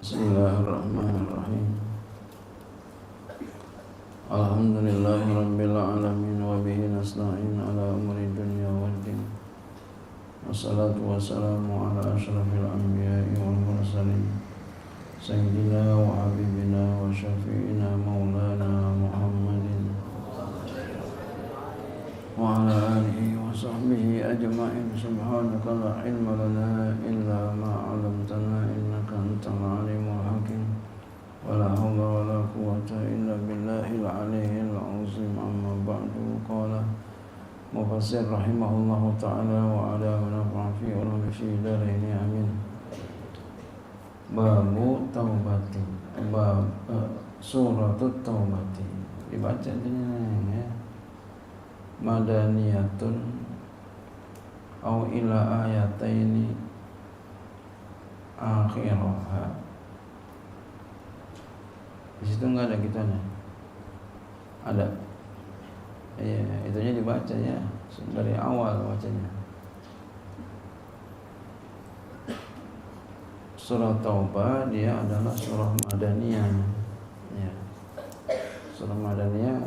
Bismillahirrahmanirrahim. Alhamdulillahirabbil alamin wa bihi nasta'in ala umuri dunya waddin. Wassalatu wassalamu ala asyrafil anbiya'i wal mursalin sayyidina wa habibina wa syafi'ina maulana Muhammadin wa ala alihi wa sahbihi ajma'in. Subhanaka la ilma lana illa ma 'allamtana innaka antal alimul hakim. Wala haula wala quwwata illa billahil aliyyil azim. Amma ba'du. Qala mufassir rahimahullahu ta'ala wa ala nafa'a fi ulumi fi daraini amin. Babu taubati, bab suratut taubati dibaca ini ya. Madaniyatun au ila ayataini akhirah. Di situ enggak ada kitanya. Ada. Iya, itunya dibaca ya dari awal bacanya. Surah Taubah dia adalah surah Madaniyah. Ya. Surah Madaniyah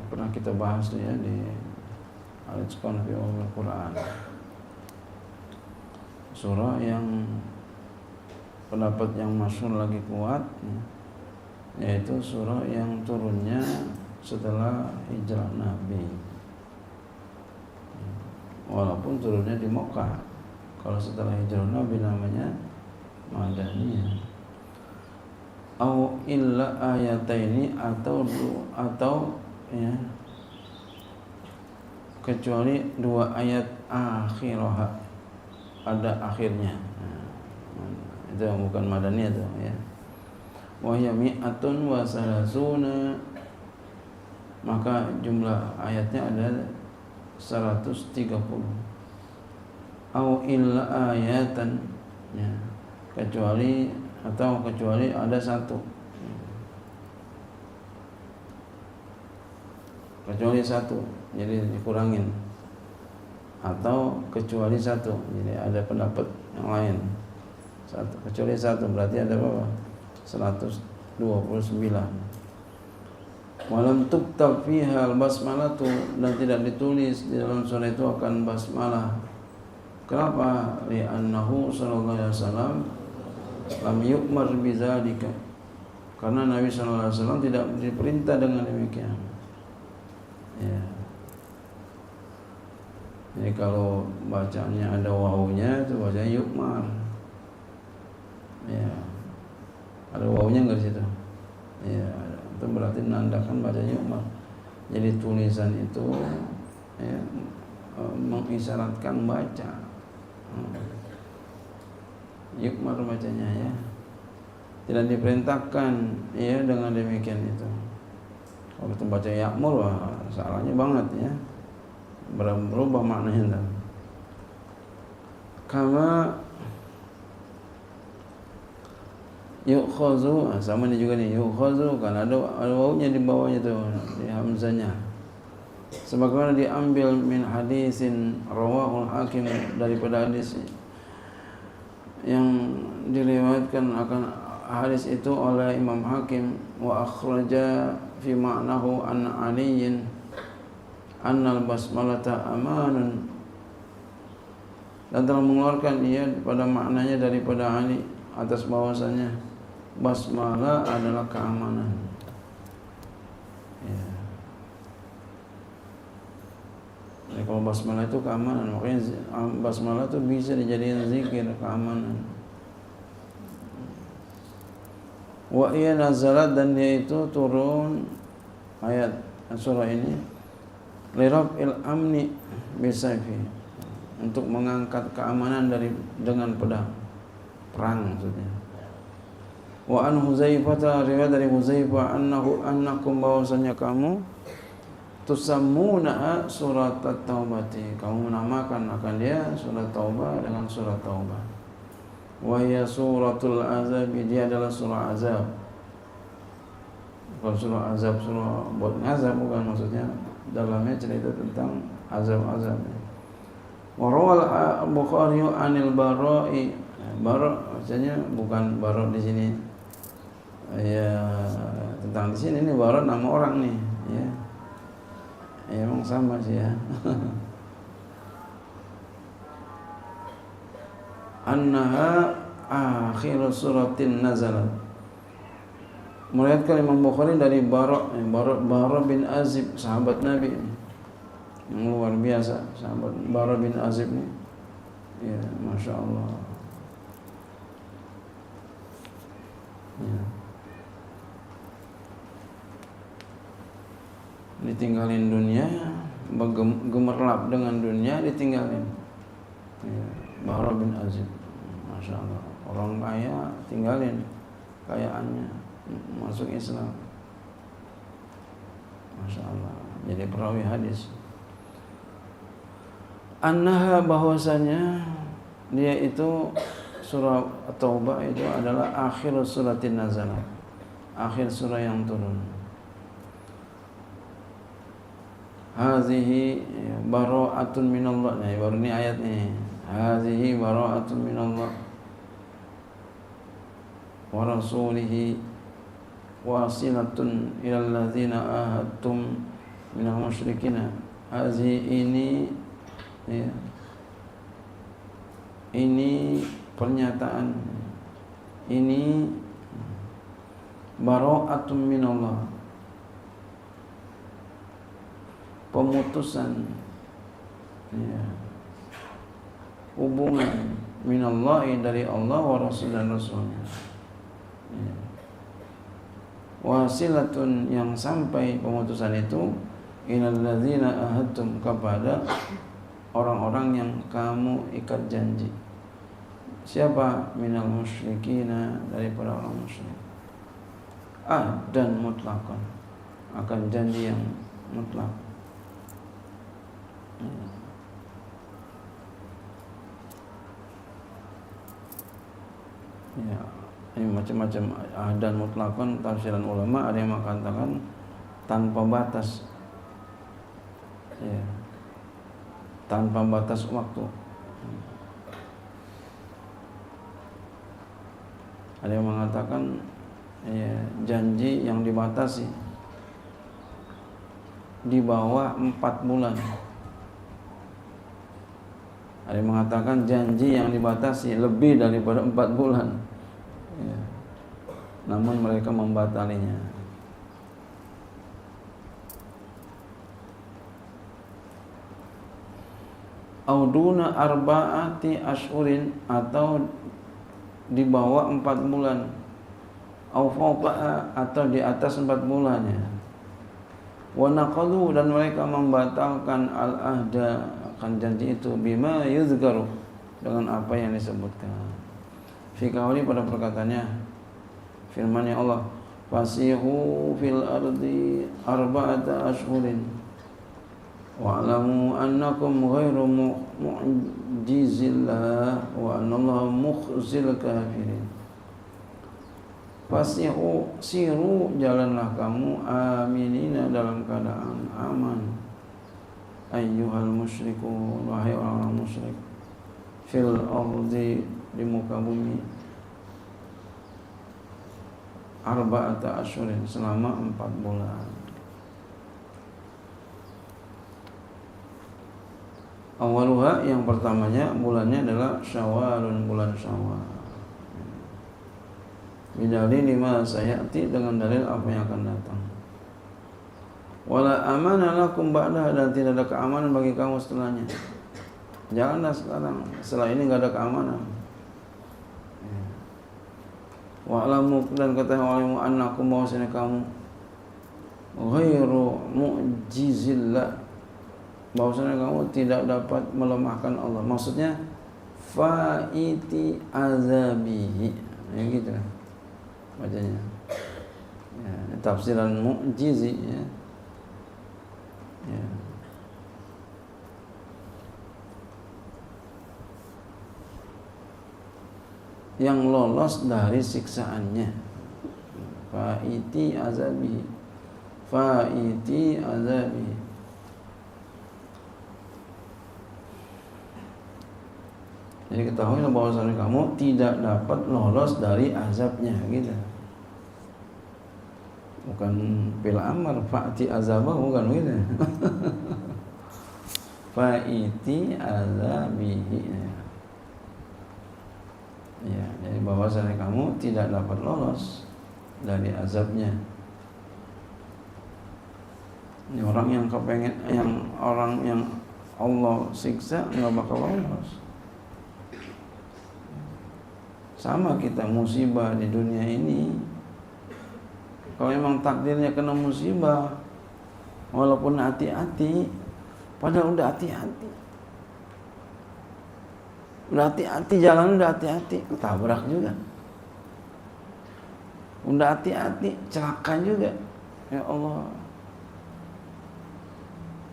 pernah kita bahas tuh ya di Al-Itqan fi Ulumil Quran. Surah yang pendapat yang masyhur lagi kuat ya, yaitu surah yang turunnya setelah hijrah Nabi. Walaupun turunnya di Mekah, kalau setelah hijrah Nabi namanya Madaniyah. Au illa ayataini atau ya kecuali dua ayat akhirah, ada akhirnya. Itu bukan Madaniyah itu ya. Wa hiya mi'atun wa salasuna, maka jumlah ayatnya ada 130. Au illa ayatan ya, kecuali ada satu. Kecuali satu, jadi dikurangin. Atau kecuali satu, jadi ada pendapat yang lain. Satu, kecuali satu berarti ada berapa? 129. Walam tuktab fiha al-basmalatu, dan tidak ditulis di dalam surah itu akan basmalah. Kenapa? Li'annahu sallallahu alaihi wasallam lam yu'mar bidzalika, karena Nabi sallallahu alaihi wasallam tidak diperintah dengan demikian. Ya. Jadi kalau bacanya ada wawunya itu bacanya yu'mar. Ya. Ada wawunya enggak di situ? Ya, itu berarti menandakan bacanya yu'mar. Jadi tulisan itu ya, mengisyaratkan baca. Yu'mar bacanya ya. Tidak diperintahkan ya dengan demikian itu. Kalau kita baca ya'mur, wah, salahnya banget ya. Berubah maknanya. Kama yu'khazu, sama ini juga nih, yu'khazu kan ada wawunya di bawahnya tuh, di hamzanya. Sebagaimana diambil min hadisin rawahul hakim, daripada hadis yang diriwayatkan akan hadis itu oleh Imam Hakim. Wa akhraja fi ma'nahu an aliyin annal basmalata amanun, dan telah mengeluarkan dia pada maknanya daripada Ali atas bahwasanya basmalah adalah keamanan. Ya. Jadi kalau basmalah itu keamanan, makanya basmalah itu bisa dijadikan zikir keamanan. Wa iya nazalat, dan dia itu turun ayat surah ini liraf'il amni bisayfi, untuk mengangkat keamanan dengan pedang perang maksudnya. Wa an Huzaifah, riwayat dari Huzaifah, annakum, bahwasanya kamu tusammuna surat at-taubati, kamu menamakan akan dia surat taubah dengan surat taubah. Wa hiya suratul azab, dia adalah surah azab. Kalau surah azab, surah buat ngazab bukan, maksudnya dalamnya cerita tentang azab-azab. Wa rawal Bukhari anil Bara'i, Barok maksudnya bukan barok di sini. Ya tentang di sini ini barok nama orang nih, ya. Ya emang sama sih ya. Annaha akhir suratin nazalat. Meriwayatkan Imam Bukhari dari Barok bin Azib, sahabat Nabi yang luar biasa, sahabat Barok bin Azib ini. Ya, masya Allah. Ya. Ditinggalin dunia, gemerlap dengan dunia, ditinggalin. Ya, Barok bin Azib, masya Allah. Orang kaya tinggalin kayaannya, masuk Islam. Masya Allah. Jadi perawi hadis. Annaha, bahwasanya dia itu surah Taubah itu adalah akhir suratin nazalah, akhir surah yang turun. Hazihi bara'atun minallah. Nah, baru ini ayat nih. Hazihi bara'atun minallah wa rasulihi wasilatun ilal ladzina ahadtum minal musyrikin. Hazihi ini, ya, ini pernyataan, ini bara'atun minallah, pemutusan, ya, hubungan minallahi, dari Allah, wa rasul, dan rasulnya, ya. Wasilatun, yang sampai pemutusan itu ilal ladzina ahadtum, kepada orang-orang yang kamu ikat janji. Siapa? Minal musyrikina, daripada orang musyrik. Dan mutlakon, akan janji yang mutlak. Ya, ini macam-macam dan mutlakon. Tafsiran ulama ada yang mengatakan tanpa batas, ya, tanpa batas waktu. Ada yang mengatakan, ya, janji yang dibatasi di bawah 4 bulan. Ada yang mengatakan janji yang dibatasi lebih daripada 4 bulan, ya, namun mereka membatalinya. Auduna arba'ati ashhurin, atau di bawah 4 bulan. Au fawqa, atau di atas 4 bulannya. Wa naqalu, dan mereka membatalkan al-ahda, akan janji itu, bima yuzgaru, dengan apa yang disebutkan. Fi qauli, pada perkataannya, firman-Nya Allah, fasihu fil ardi arba'ata ashhurin wa'lamu annakum ghairu mu'jizillah wa anallahu mukhzil kafirin. Fasihu, siru, jalanlah kamu, aminina, dalam keadaan aman, ayyuhal musyrikun, wahai orang-orang musyrik, fil ardi, di muka bumi, arba'ata ashhurin, selama 4 bulan. Awaluha, yang pertamanya, bulannya adalah Syawalun, bulan Syawal. Bidalil lima sayati, dengan dalil apa yang akan datang. Wala amana lakum ba'daha, dan tidak ada keamanan bagi kamu setelahnya. Janganlah sekarang, setelah ini enggak ada keamanan. Wa'lamu, dan ketahuimu, annakum, bahwasanya kamu, ghairu mu'jizillah, bahwasanya kamu tidak dapat melemahkan Allah. Maksudnya fa'iti azabihi, ya gitu bacanya, ya, tafsiran mu'jizi, ya. Ya. Yang lolos dari siksaannya. Fa'iti azabihi, fa'iti azabihi. Jadi ketahuilah bahwasanya kamu tidak dapat lolos dari azabnya gitu. Bukan fil amr fa'ti azabahu, bukan gitu. Fa'iti azabihi. Ya, jadi bahwasanya kamu tidak dapat lolos dari azabnya. Ini orang yang kepengen, orang yang Allah siksa nggak bakal lolos. Sama kita musibah di dunia ini. Kalau memang takdirnya kena musibah, walaupun hati-hati, padahal udah hati-hati. Udah hati-hati jalan, udah hati-hati, ketabrak juga. Udah hati-hati, celaka juga. Ya Allah.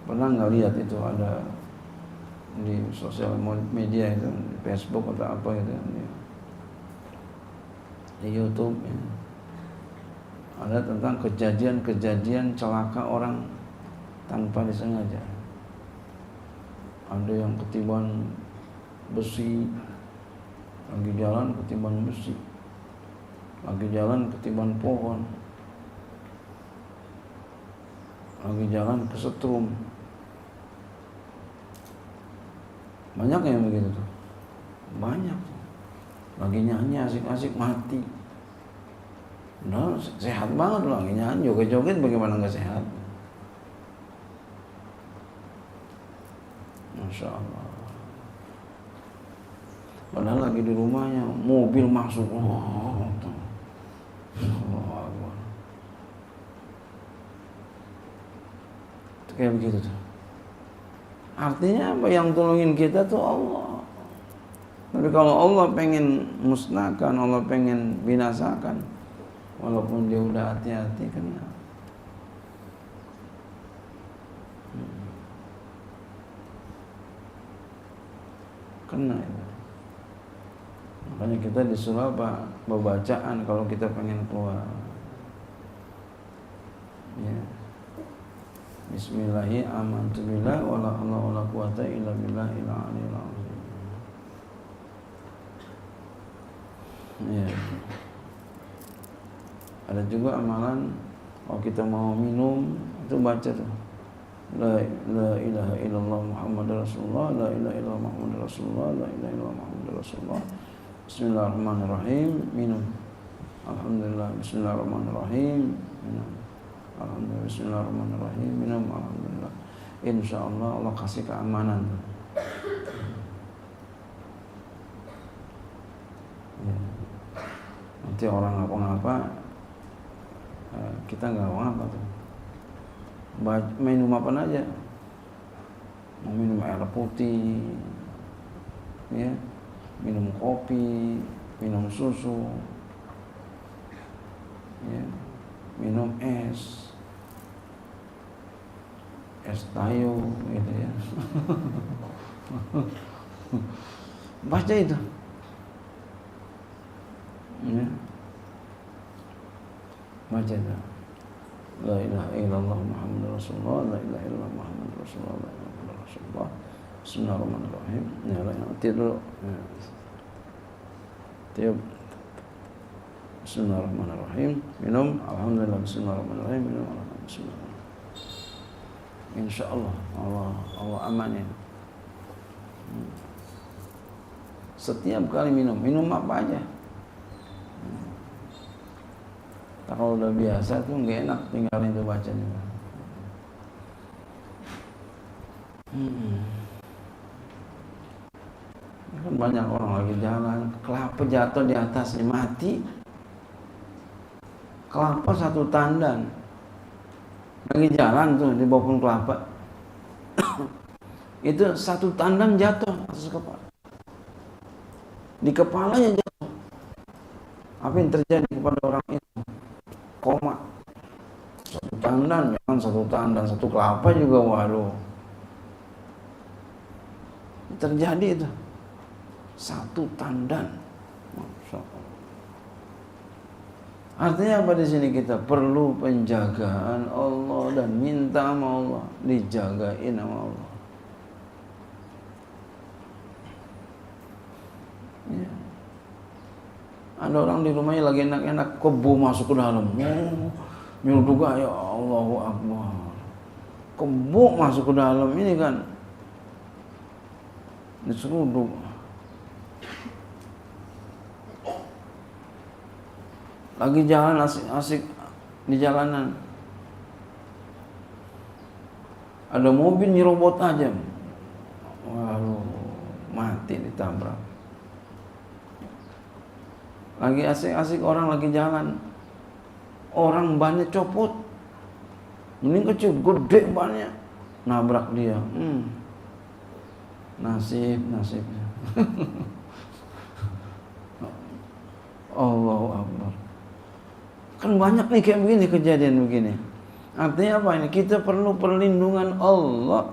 Pernah nggak lihat itu ada di sosial media itu, di Facebook atau apa gitu, di YouTube ya. Ada tentang kejadian-kejadian celaka orang tanpa disengaja. Ada yang ketiban besi, lagi jalan ketiban besi, lagi jalan ketiban pohon, lagi jalan kesetrum. Banyak yang begitu tuh, banyak. Lagi nyanyi asik-asik mati. Nah, sehat banget loh, lagi nyanyi joget-joget, bagaimana nggak sehat? Masya Allah. Padahal lagi di rumahnya, mobil masuk. Itu kayak begitu tuh. Artinya apa? Yang tolongin kita tuh Allah. Tapi kalau Allah pengen musnahkan, Allah pengen binasakan, walaupun dia udah hati-hati kena. Kena itu. Makanya kita disuruh apa? Bacaan kalau kita pengen keluar. Ya. Bismillahi amantu billah wala haula wala quwata illa billahil aliyil azim. Ya. Ada juga amalan kalau kita mau minum itu baca tuh. La ilaha illallah Muhammadur Rasulullah, la ilaha illallah Muhammadur Rasulullah, la ilaha illallah Muhammadur Rasulullah. Bismillahirrahmanirrahim, minum. Alhamdulillah, bismillahirrahmanirrahim, minum. Alhamdulillah, bismillahirrahmanirrahim, minum. Alhamdulillah. Insyaallah Allah kasih keamanan. Ya. Nanti orang ngapa-ngapa, kita nggak ngapa tuh. Minum apa aja, mau minum air putih, ya, minum kopi, minum susu, ya, minum es tayo, gitu ya. Baca itu, ya, baca itu. La ilaha illallah Muhammadur Rasulullah, la ilaha illallah Muhammadur Rasulullah, la ilaha illallah Rasulullah. Bismillahirrahmanirrahim. Ya, tidur. Ya. Tiup. Bismillahirrahmanirrahim. Minum. Alhamdulillah. Bismillahirrahmanirrahim. Minum. Alhamdulillah. Bismillahirrahmanirrahim. Insyaallah Allah amanin. Setiap kali minum apa aja. Kalau udah biasa tuh nggak enak tinggalin itu baca juga. Kan banyak orang lagi jalan, kelapa jatuh di atasnya mati. Kelapa satu tandan. Lagi jalan tuh di bawah pohon kelapa. Itu satu tandan jatuh atas kepala. Di kepalanya jatuh. Apa yang terjadi kepada orang itu? Koma. Satu tandan, jangan satu tandan, satu kelapa juga, waduh. Terjadi itu. Satu tandan. Masya Allah. Artinya apa di sini? Kita perlu penjagaan Allah dan minta sama Allah, dijagain sama Allah. Ya. Ada orang di rumahnya lagi enak-enak, kebo masuk ke dalam. Nyuruh ya Allahu Akbar. Kebo masuk ke dalam ini kan. Diseruduk. Lagi jalan asik-asik di jalanan. Ada mobil nyerobot aja. Waduh, mati ditabrak. Lagi asik-asik orang lagi jalan. Orang bannya copot. Ini kecil, gede bannya. Nabrak dia. Nasibnya. Allahu Akbar. Kan banyak nih kayak begini, kejadian begini. Artinya apa ini? Kita perlu perlindungan Allah.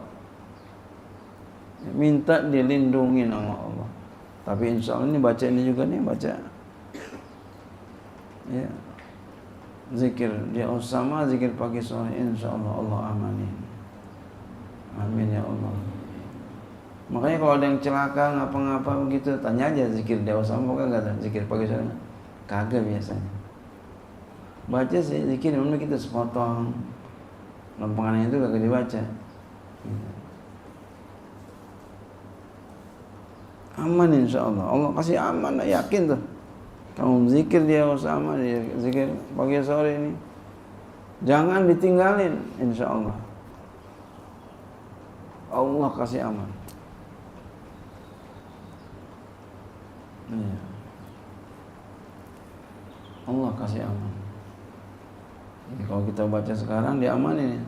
Minta dilindungi sama Allah. Tapi insya Allah ini baca ini juga nih, baca. Ya. Zikir dia sama zikir pagi sore, insya Allah Allah amanin. Amin ya Allah. Makanya kalau ada yang celaka ngapa-ngapa begitu, tanya aja zikir dia sama kan enggak ada zikir pagi sore. Kagak biasanya. Baca sih zikir, memang kita sepotong. Lempengannya itu kagak dibaca. Aman insya Allah. Allah kasih aman, yakin tuh. Kamu zikir dia sama, dia zikir pagi sore ini. Jangan ditinggalin, insya Allah. Allah kasih aman. Ya. Allah kasih aman. Jadi kalau kita baca sekarang diamanin.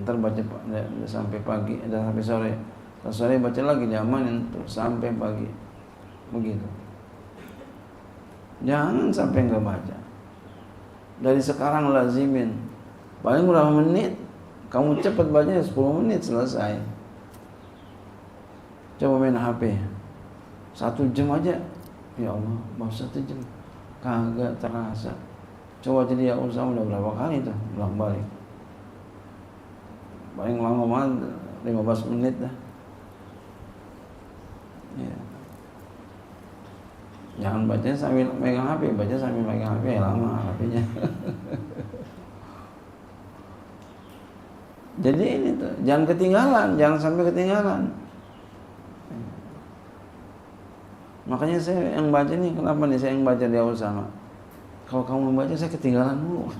Ntar baca sampai pagi, sampai sore. Sore baca lagi diamanin terus sampai pagi. Begitu. Jangan sampai enggak baca. Dari sekarang lazimin. Paling berapa menit? Kamu cepat baca 10 menit selesai. Coba main HP. 1 jam aja. Ya Allah, baru 1 jam. Kagak terasa. Coba jadi ya usaha udah berapa kali tuh bolak-balik. Paling lama banget 15 menit dah. Ya. Jangan baca sambil megang HP, baca sambil megang HP lama HP-nya. Jadi ini tuh, jangan ketinggalan, jangan sampai ketinggalan. Makanya saya yang baca nih, kenapa nih saya yang baca dia sama? Kalau kamu membaca saya ketinggalan dulu.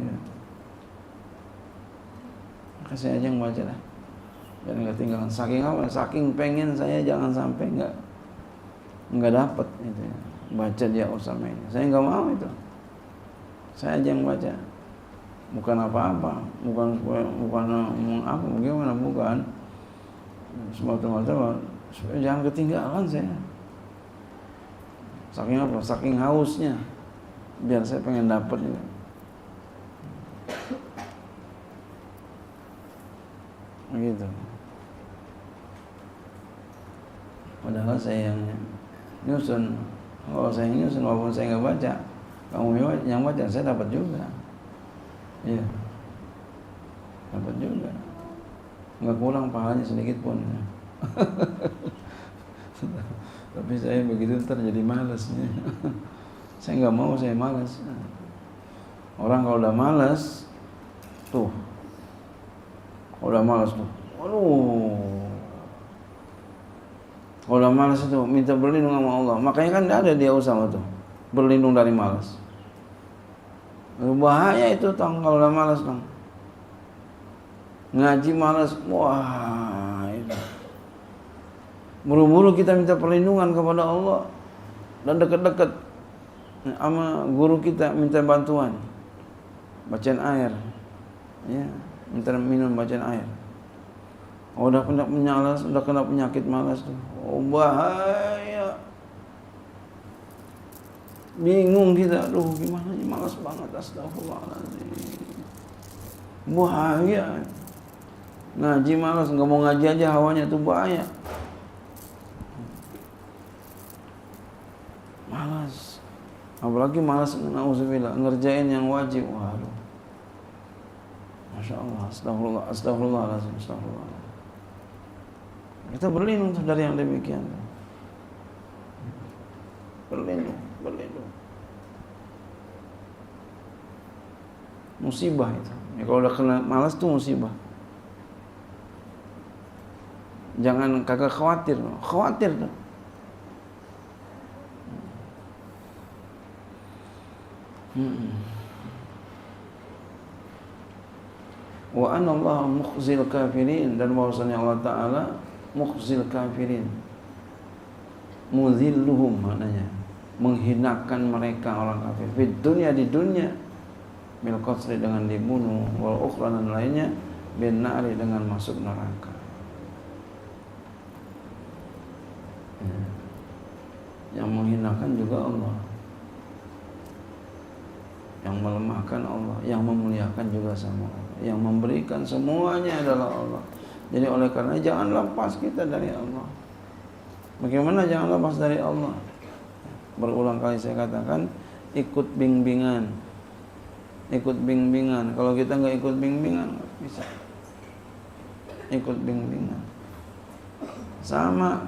Ya. Maka saya aja yang baca lah. Jangan ketinggalan. Saking apa? Saking pengen saya jangan sampai enggak dapat itu ya. Baca dia sama ini. Saya enggak mau itu. Saya aja yang baca. Bukan apa-apa, bukan apa bagaimana, bukan. Semata-mata supaya jangan ketinggalan saya. Saking apa? Saking hausnya. Biar saya pengen dapat itu. Begitu. Padahal saya yang nyusun. Kalau saya nyusun walaupun saya nggak baca, kamu yang baca saya dapat juga. Iya, dapat juga. Nggak kurang pahalanya sedikit pun. Tapi saya begitu ntar jadi malas. Saya nggak mau, saya malas. Orang kalau udah malas, tuh, udah malas tuh, waduh. Kalau udah malas itu minta berlindung sama Allah. Makanya kan ada dia usaha tuh, berlindung dari malas. Bahaya itu tong kalau udah malas tong. Ngaji malas, wah itu. Buru-buru kita minta perlindungan kepada Allah dan dekat-dekat sama guru kita minta bantuan. Bacaan air, ya, minta minum bacaan air. Oh, udah kena penyakit malas tuh. Oh, bahaya. Bingung kita, aduh gimana ini malas banget, astagfirullahaladzim. Bahaya. Ngaji malas, nggak mau ngaji aja hawanya tuh bahaya. Malas. Apalagi malas, na'udzubillah, ngerjain yang wajib. Waduh. Masya Allah, astagfirullahaladzim, astagfirullah. Kita berlindung dari yang demikian. Berlindung. Musibah itu. Ya, kalau udah kena malas tuh musibah. Jangan kagak khawatir tuh. Wa anna Allah mukhzil kafirin, dan bahwasanya Allah Ta'ala mukhzil kafirin, muzilluhum, maknanya menghinakan mereka orang kafir, di dunia bil qatli, dengan dibunuh, wal ukhra, dan lainnya bin nari, dengan masuk neraka. Yang menghinakan juga Allah, yang melemahkan Allah, yang memuliakan juga sama Allah, yang memberikan semuanya adalah Allah. Jadi oleh karena jangan lepas kita dari Allah. Bagaimana jangan lepas dari Allah? Berulang kali saya katakan, ikut bimbingan. Kalau kita nggak ikut bimbingan, nggak bisa. Ikut bimbingan. Sama,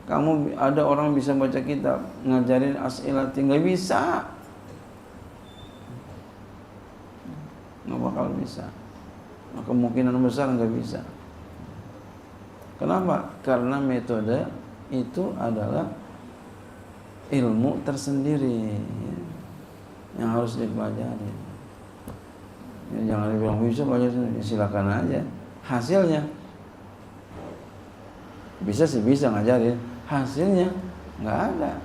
kamu ada orang bisa baca kitab, ngajarin as'ilati, nggak bisa. Nggak bakal bisa. Kemungkinan besar nggak bisa. Kenapa? Karena metode itu adalah ilmu tersendiri yang harus dipelajari. Ya, jangan dibilang bisa belajar, silakan aja. Hasilnya bisa sih, bisa ngajarin, hasilnya nggak ada.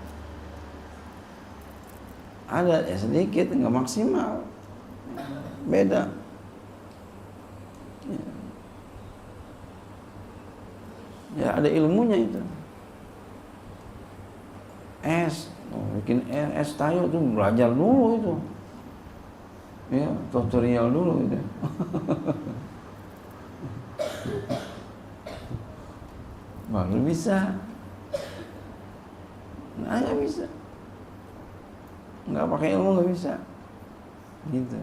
Ada ya sedikit, nggak maksimal. Beda. Ya ada ilmunya itu. Bikin es tayo tuh belajar dulu itu. Ya, tutorial dulu itu. Baru bisa. Nggak bisa. Nggak pakai ilmu nggak bisa. Gitu.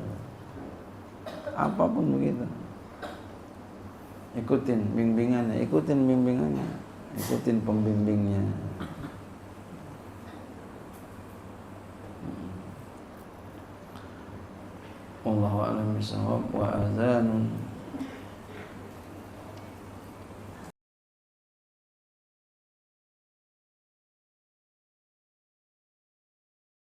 Apapun begitu. Ikutin bimbingannya, ikutin pembimbingnya. Wallahu a'lam bishawab. Wa adzanun